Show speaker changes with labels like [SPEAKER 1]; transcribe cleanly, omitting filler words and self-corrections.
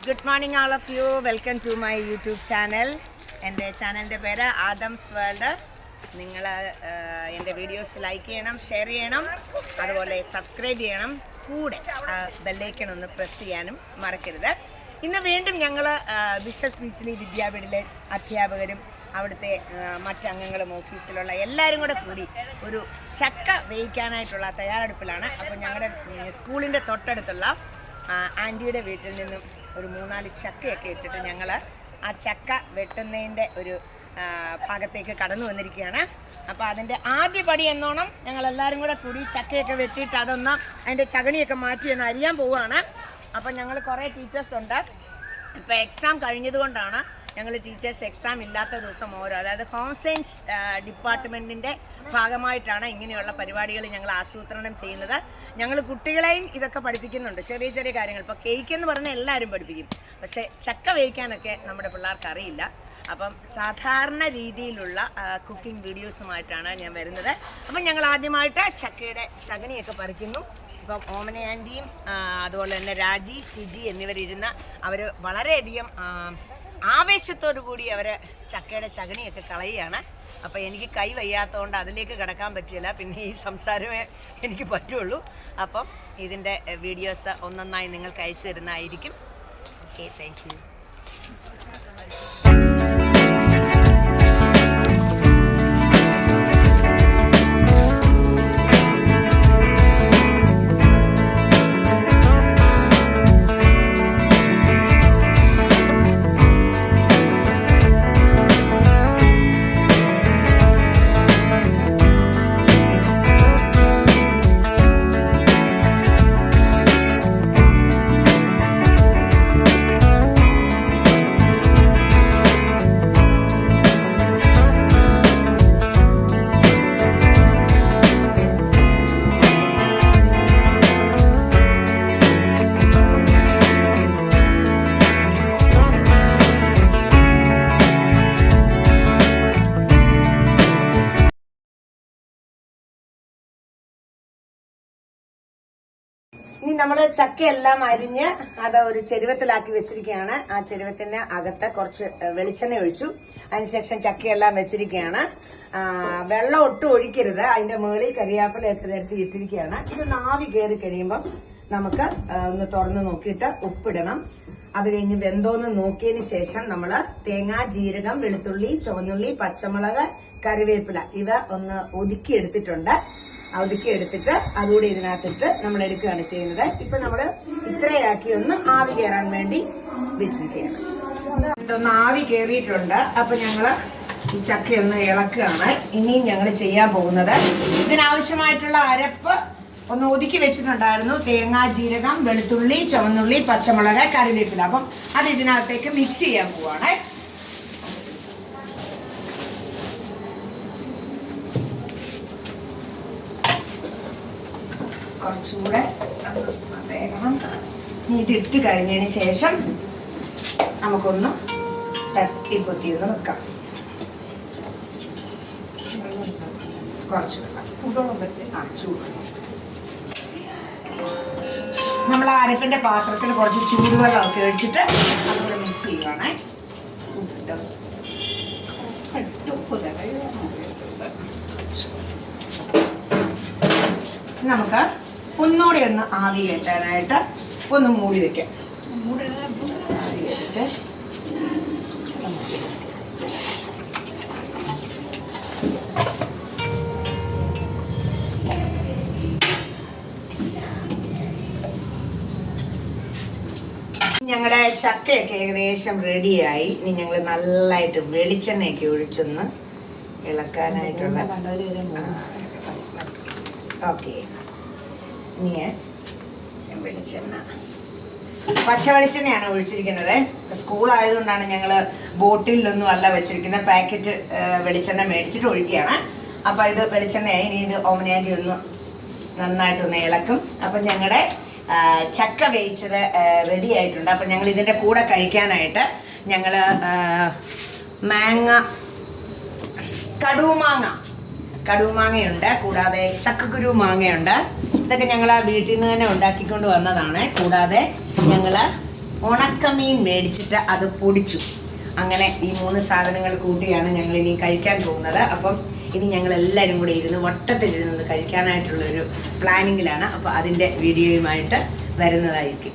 [SPEAKER 1] Good morning all of you. Welcome to my YouTube channel. എൻ്റെ ചാനലിൻ്റെ പേര് Adams world. നിങ്ങൾ എൻ്റെ വീഡിയോസ് ലൈക്ക് ചെയ്യണം, ഷെയർ ചെയ്യണം, അതുപോലെ സബ്സ്ക്രൈബ് ചെയ്യണം. കൂടെ ബെല്ലൈക്കൺ ഒന്ന് പ്രസ് ചെയ്യാനും മറക്കരുത്. ഇന്ന് വീണ്ടും ഞങ്ങൾ ബിഷപ്പ് ബീച്ചിലെ വിദ്യാപീഠിലെ അധ്യാപകരും അവിടുത്തെ മറ്റംഗങ്ങളും ഓഫീസിലുള്ള എല്ലാവരും കൂടെ കൂടി ഒരു ചക്ക വേവിക്കാനായിട്ടുള്ള തയ്യാറെടുപ്പിലാണ്. അപ്പോൾ ഞങ്ങളുടെ സ്കൂളിൻ്റെ തൊട്ടടുത്തുള്ള ആൻറ്റിയുടെ വീട്ടിൽ നിന്നും ഒരു 3-4 ചക്കയൊക്കെ ഇട്ടിട്ട് ഞങ്ങൾ ആ ചക്ക വെട്ടുന്നതിൻ്റെ ഒരു ഭാഗത്തേക്ക് കടന്നു വന്നിരിക്കുകയാണ്. അപ്പോൾ അതിൻ്റെ ആദ്യ പടി എന്നോണം ഞങ്ങളെല്ലാവരും കൂടെ കൂടി ചക്കയൊക്കെ വെട്ടിയിട്ട് അതൊന്ന് അതിൻ്റെ ചകണിയൊക്കെ മാറ്റി ഒന്ന് അരിയാൻ പോവുകയാണ്. അപ്പം ഞങ്ങൾ കുറേ ടീച്ചേഴ്സ് ഉണ്ട്. ഇപ്പോൾ എക്സാം കഴിഞ്ഞതുകൊണ്ടാണ് ഞങ്ങൾ ടീച്ചേഴ്സ് എക്സാം ഇല്ലാത്ത ദിവസം അതായത് ഹോം സയൻസ് ഡിപ്പാർട്ട്മെൻറ്റിൻ്റെ ഭാഗമായിട്ടാണ് ഇങ്ങനെയുള്ള പരിപാടികൾ ഞങ്ങൾ ആസൂത്രണം ചെയ്യുന്നത്. ഞങ്ങൾ കുട്ടികളെയും ഇതൊക്കെ പഠിപ്പിക്കുന്നുണ്ട്, ചെറിയ ചെറിയ കാര്യങ്ങൾ. ഇപ്പോൾ കേക്ക് എന്ന് പറഞ്ഞാൽ എല്ലാവരും പഠിപ്പിക്കും, പക്ഷേ ചക്ക വേവിക്കാനൊക്കെ നമ്മുടെ പിള്ളേർക്ക് അറിയില്ല. അപ്പം സാധാരണ രീതിയിലുള്ള കുക്കിംഗ് വീഡിയോസുമായിട്ടാണ് ഞാൻ വരുന്നത്. അപ്പം ഞങ്ങൾ ആദ്യമായിട്ട് ചക്കയുടെ ചകണിയൊക്കെ പറിക്കുന്നു. ഇപ്പം ഓമന ആൻറ്റിയും അതുപോലെ തന്നെ രാജി, സിജി എന്നിവരിരുന്ന് അവർ വളരെയധികം ആവേശത്തോടു കൂടി അവർ ചക്കയുടെ ചകണിയൊക്കെ കളയുകയാണ്. അപ്പോൾ എനിക്ക് കൈ വയ്യാത്തതുകൊണ്ട് അതിലേക്ക് കിടക്കാൻ പറ്റില്ല, പിന്നെ ഈ സംസാരമേ എനിക്ക് പറ്റുള്ളൂ. അപ്പം ഇതിൻ്റെ വീഡിയോസ് ഒന്നൊന്നായി നിങ്ങൾക്ക് അയച്ചു തരുന്നതായിരിക്കും. Okay, thank you. ഇനി നമ്മൾ ചക്കയെല്ലാം അരിഞ്ഞ് അത് ഒരു ചെരുവത്തിലാക്കി വെച്ചിരിക്കുകയാണ്. ആ ചെരുവത്തിന് അകത്ത് കുറച്ച് വെളിച്ചെണ്ണ ഒഴിച്ചു. അതിനുശേഷം ചക്കയെല്ലാം വെച്ചിരിക്കുകയാണ്. വെള്ളം ഒട്ടും ഒഴിക്കരുത്. അതിന്റെ മുകളിൽ കരിയാപ്പില എടുത്ത് ഇട്ടിരിക്കുകയാണ്. ഇത് ആവി കയറി കഴിയുമ്പം നമുക്ക് ഒന്ന് തുറന്ന് നോക്കിയിട്ട് ഉപ്പിടണം. അത് കഴിഞ്ഞ് വെന്തോന്ന് നോക്കിയതിന് ശേഷം നമ്മൾ തേങ്ങ, ജീരകം, വെളുത്തുള്ളി, ചുവന്നുള്ളി, പച്ചമുളക്, കറിവേപ്പില ഇവ ഒന്ന് ഒതുക്കിയെടുത്തിട്ടുണ്ട്. ഒതുക്കിയെടുത്തിട്ട് അതുകൂടി ഇതിനകത്തിട്ട് നമ്മൾ എടുക്കുകയാണ് ചെയ്യുന്നത്. ഇപ്പൊ നമ്മള് ഇത്രയാക്കി ഒന്ന് ആവി കയറാൻ വേണ്ടി വെച്ചിരിക്കുകയാണ്. ഇതൊന്ന് ആവി കയറിയിട്ടുണ്ട്. അപ്പൊ ഞങ്ങള് ഈ ചക്കയൊന്ന് ഇളക്കുകയാണ്. ഇനിയും ഞങ്ങൾ ചെയ്യാൻ പോകുന്നത് ഇതിനാവശ്യമായിട്ടുള്ള അരപ്പ് ഒന്ന് ഒതുക്കി വെച്ചിട്ടുണ്ടായിരുന്നു. തേങ്ങ, ജീരകം, വെളുത്തുള്ളി, ചുവന്നുള്ളി, പച്ചമുളക്, കറിവേപ്പില. അപ്പം അത് ഇതിനകത്തേക്ക് മിക്സ് ചെയ്യാൻ പോവാണ്. കുറച്ചുകൂടെ വേഗം ഇതിട്ട് കഴിഞ്ഞതിന് ശേഷം നമുക്കൊന്ന് തട്ടിപ്പൊത്തി ഒന്ന് വെക്കാം. കുറച്ച് ചൂടുവെള്ളം നമ്മൾ അരപ്പിന്റെ പാത്രത്തിൽ കുറച്ച് ചൂടുവെള്ളമൊക്കെ ഒഴിച്ചിട്ട് അതുകൂടെ മിക്സ് ചെയ്യുവാണേ. നമുക്ക് ഒന്നുകൂടെ ഒന്ന് ആവി കയറ്റാനായിട്ട് ഒന്ന് മൂടി വെക്കാം. ആവി കയറ്റിട്ട് ഞങ്ങളുടെ ചക്കയൊക്കെ ഏകദേശം റെഡിയായി. ഇനി ഞങ്ങൾ നല്ലതായിട്ട് വെളിച്ചെണ്ണയൊക്കെ ഒഴിച്ചൊന്ന് ഇളക്കാനായിട്ടുള്ള ഓക്കെ. ഇനി വെളിച്ചെണ്ണ, പച്ച വെളിച്ചെണ്ണയാണ് ഒഴിച്ചിരിക്കുന്നത്. സ്കൂളായതുകൊണ്ടാണ് ഞങ്ങൾ ബോട്ടിലൊന്നും അല്ല വെച്ചിരിക്കുന്നത്, പാക്കറ്റ് വെളിച്ചെണ്ണ മേടിച്ചിട്ട് ഒഴിക്കുകയാണ്. അപ്പം ഇത് വെളിച്ചെണ്ണയായി. ഇനി ഇത് ഓമനയാക്കി ഒന്ന് നന്നായിട്ടൊന്ന് ഇളക്കും. അപ്പം ഞങ്ങളുടെ ചക്ക വേവിച്ചത് റെഡി ആയിട്ടുണ്ട്. അപ്പം ഞങ്ങൾ ഇതിൻ്റെ കൂടെ കഴിക്കാനായിട്ട് ഞങ്ങൾ കടുമാങ്ങയുണ്ട്, കൂടാതെ ചക്കക്കുരു മാങ്ങയുണ്ട്. ഇതൊക്കെ ഞങ്ങൾ ആ വീട്ടിൽ നിന്ന് തന്നെ ഉണ്ടാക്കിക്കൊണ്ട് വന്നതാണ്. കൂടാതെ ഞങ്ങൾ ഉണക്കമീൻ മേടിച്ചിട്ട് അത് പൊടിച്ചു. അങ്ങനെ ഈ 3 സാധനങ്ങൾ കൂട്ടിയാണ് ഞങ്ങൾ ഇനി കഴിക്കാൻ പോകുന്നത്. അപ്പം ഇനി ഞങ്ങൾ എല്ലാവരും കൂടെ ഇരുന്ന് വട്ടത്തിലിരുന്നത് കഴിക്കാനായിട്ടുള്ളൊരു പ്ലാനിങ്ങിലാണ്. അപ്പോൾ അതിൻ്റെ വീഡിയോയുമായിട്ട് വരുന്നതായിരിക്കും.